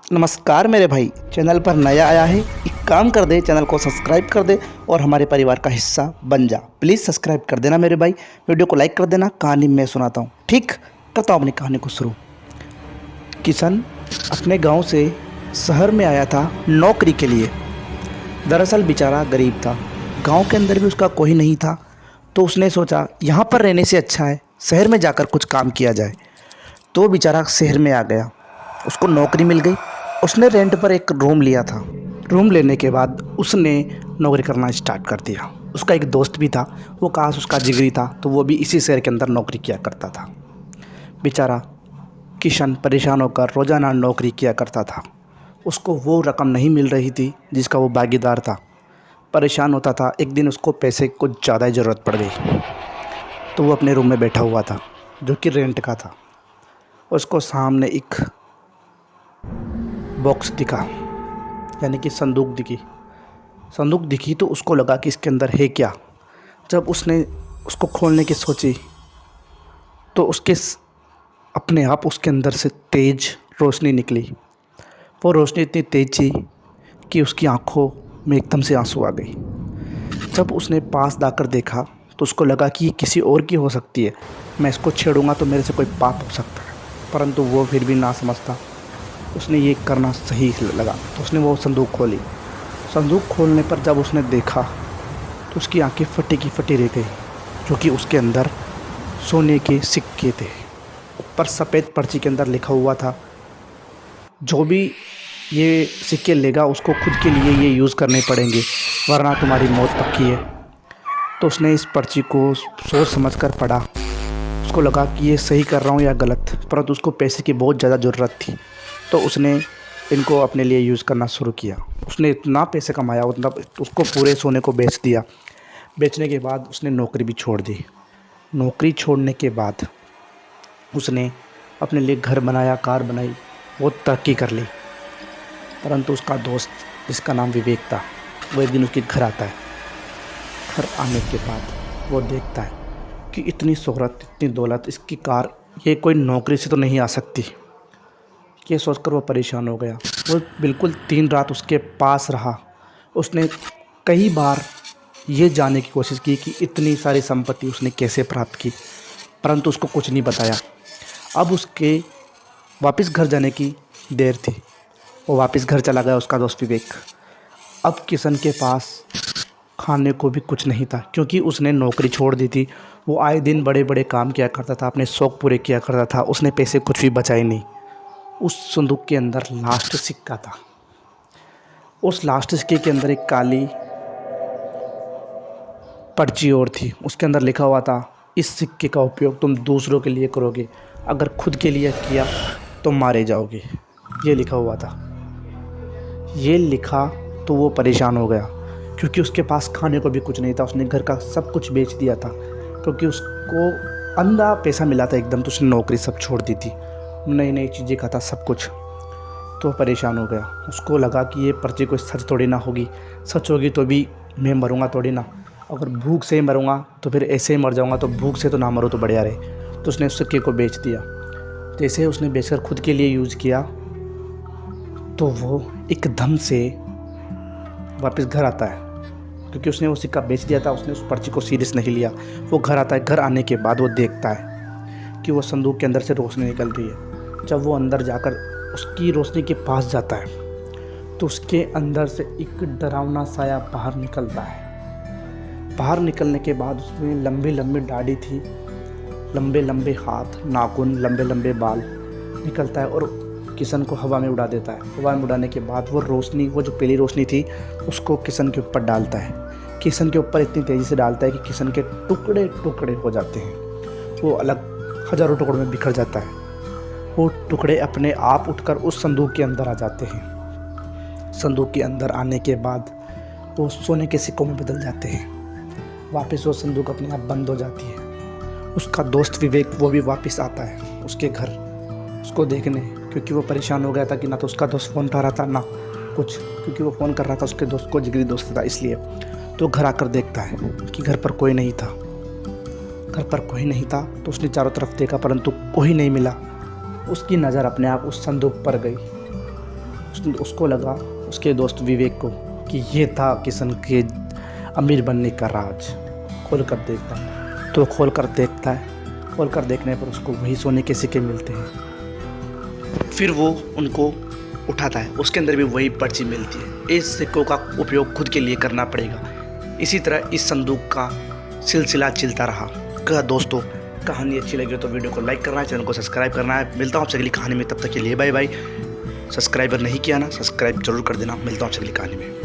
नमस्कार मेरे भाई, चैनल पर नया आया है, एक काम कर दे, चैनल को सब्सक्राइब कर दे और हमारे परिवार का हिस्सा बन जा। प्लीज़ सब्सक्राइब कर देना मेरे भाई, वीडियो को लाइक कर देना। कहानी मैं सुनाता हूँ, ठीक? करता हूँ अपनी कहानी को शुरू। किशन अपने गांव से शहर में आया था नौकरी के लिए। दरअसल बेचारा गरीब था, गांव के अंदर भी उसका कोई नहीं था, तो उसने सोचा यहाँ पर रहने से अच्छा है शहर में जाकर कुछ काम किया जाए। तो बेचारा शहर में आ गया, उसको नौकरी मिल गई। उसने रेंट पर एक रूम लिया था। रूम लेने के बाद उसने नौकरी करना स्टार्ट कर दिया। उसका एक दोस्त भी था, वो काश उसका जिगरी था, तो वो भी इसी शहर के अंदर नौकरी किया करता था। बेचारा किशन परेशान होकर रोज़ाना नौकरी किया करता था। उसको वो रकम नहीं मिल रही थी जिसका वो भागीदार था। परेशान होता था। एक दिन उसको पैसे को ज़्यादा ही ज़रूरत पड़ गई, तो वो अपने रूम में बैठा हुआ था जो कि रेंट का था। उसको सामने एक बॉक्स दिखा, यानी कि संदूक दिखी तो उसको लगा कि इसके अंदर है क्या। जब उसने उसको खोलने की सोची तो अपने आप उसके अंदर से तेज़ रोशनी निकली। वो रोशनी इतनी तेज़ थी कि उसकी आंखों में एकदम से आंसू आ गई। जब उसने पास जाकर देखा तो उसको लगा कि ये किसी और की हो सकती है, मैं इसको छेड़ूंगा तो मेरे से कोई पाप हो सकता है। परंतु वो फिर भी ना समझता, उसने ये करना सही लगा, तो उसने वो संदूक खोली। संदूक खोलने पर जब उसने देखा तो उसकी आंखें फटी की फटी रह गई, क्योंकि उसके अंदर सोने के सिक्के थे। ऊपर सफ़ेद पर्ची के अंदर लिखा हुआ था, जो भी ये सिक्के लेगा उसको खुद के लिए ये यूज़ करने पड़ेंगे, वरना तुम्हारी मौत पक्की है। तो उसने इस पर्ची को सोच समझ कर पढ़ा। उसको लगा कि ये सही कर रहा हूँ या गलत, परंतु उसको पैसे की बहुत ज़्यादा ज़रूरत थी, तो उसने इनको अपने लिए यूज़ करना शुरू किया। उसने इतना पैसे कमाया, उतना उसको पूरे सोने को बेच दिया। बेचने के बाद उसने नौकरी भी छोड़ दी। नौकरी छोड़ने के बाद उसने अपने लिए घर बनाया, कार बनाई, बहुत तरक्की कर ली। परंतु उसका दोस्त, जिसका नाम विवेक था, वो एक दिन उसके घर आता है। घर आने के बाद वो देखता है कि इतनी शोहरत, इतनी दौलत, इसकी कार, ये कोई नौकरी से तो नहीं आ सकती। ये सोचकर वो परेशान हो गया। वो बिल्कुल 3 रात उसके पास रहा। उसने कई बार ये जानने की कोशिश की कि इतनी सारी संपत्ति उसने कैसे प्राप्त की, परंतु उसको कुछ नहीं बताया। अब उसके वापस घर जाने की देर थी। वो वापस घर चला गया, उसका दोस्त विवेक। अब किशन के पास खाने को भी कुछ नहीं था, क्योंकि उसने नौकरी छोड़ दी थी। वो आए दिन बड़े बड़े काम किया करता था, अपने शौक़ पूरे किया करता था। उसने पैसे कुछ भी बचाए नहीं। उस संदूक के अंदर लास्ट सिक्का था। उस लास्ट सिक्के के अंदर एक काली पर्ची और थी। उसके अंदर लिखा हुआ था, इस सिक्के का उपयोग तुम दूसरों के लिए करोगे, अगर खुद के लिए किया तो मारे जाओगे। ये लिखा हुआ था। ये लिखा तो वो परेशान हो गया, क्योंकि उसके पास खाने को भी कुछ नहीं था। उसने घर का सब कुछ बेच दिया था, क्योंकि उसको अंधा पैसा मिला था एकदम, तो उसने नौकरी सब छोड़ दी थी, नई नई चीज़ें खाता सब कुछ। तो परेशान हो गया। उसको लगा कि ये पर्ची कोई सच थोड़ी ना होगी, सच होगी तो भी मैं मरूंगा थोड़ी ना। अगर भूख से ही मरूंगा तो फिर ऐसे ही मर जाऊंगा, तो भूख से तो ना मरो तो बढ़िया रहे। तो उसने उस सिक्के को बेच दिया। जैसे ही उसने बेचकर खुद के लिए यूज़ किया, तो वो एकदम से वापस घर आता है, क्योंकि उसने वो सिक्का बेच दिया था। उसने उस पर्ची को सीरियस नहीं लिया। वो घर आता है। घर आने के बाद वो देखता है कि वो संदूक के अंदर से रोशनी निकल रही है। जब वो अंदर जाकर उसकी रोशनी के पास जाता है, तो उसके अंदर से एक डरावना साया बाहर निकलता है। बाहर निकलने के बाद उसमें लंबी लंबी दाढ़ी थी, लंबे लंबे हाथ, नाखून, लंबे लंबे बाल निकलता है और किशन को हवा में उड़ा देता है। हवा में उड़ाने के बाद वो रोशनी, वो जो पीली रोशनी थी, उसको किशन के ऊपर डालता है। किशन के ऊपर इतनी तेज़ी से डालता है कि किशन के टुकड़े टुकड़े हो जाते हैं। वो अलग हज़ारों टुकड़ों में बिखर जाता है। वो टुकड़े अपने आप उठकर उस संदूक के अंदर आ जाते हैं। संदूक के अंदर आने के बाद वो सोने के सिक्कों में बदल जाते हैं। वापस वो संदूक अपने आप बंद हो जाती है। उसका दोस्त विवेक, वो भी वापस आता है उसके घर उसको देखने, क्योंकि वो परेशान हो गया था कि ना तो उसका दोस्त फ़ोन उठा रहा था ना कुछ, क्योंकि वो फ़ोन कर रहा था उसके दोस्त को, जिगरी दोस्त था इसलिए। तो घर आकर देखता है कि घर पर कोई नहीं था। घर पर कोई नहीं था तो उसने चारों तरफ देखा, परंतु कोई नहीं मिला। उसकी नज़र अपने आप उस संदूक पर गई। उसको लगा, उसके दोस्त विवेक को, कि ये था किशन के अमीर बनने का राज। खोल कर देखता है तो खोल कर देखता है, खोल कर देखने पर उसको वही सोने के सिक्के मिलते हैं। फिर वो उनको उठाता है, उसके अंदर भी वही पर्ची मिलती है। इस सिक्कों का उपयोग खुद के लिए करना पड़ेगा। इसी तरह इस संदूक का सिलसिला चलता रहा। दोस्तों, कहानी अच्छी लगी हो तो वीडियो को लाइक करना है, चैनल को सब्सक्राइब करना है। मिलता हूँ आपसे अगली कहानी में, तब तक के लिए बाय बाय। सब्सक्राइबर नहीं किया ना, सब्सक्राइब जरूर कर देना। मिलता हूँ आपसे अगली कहानी में।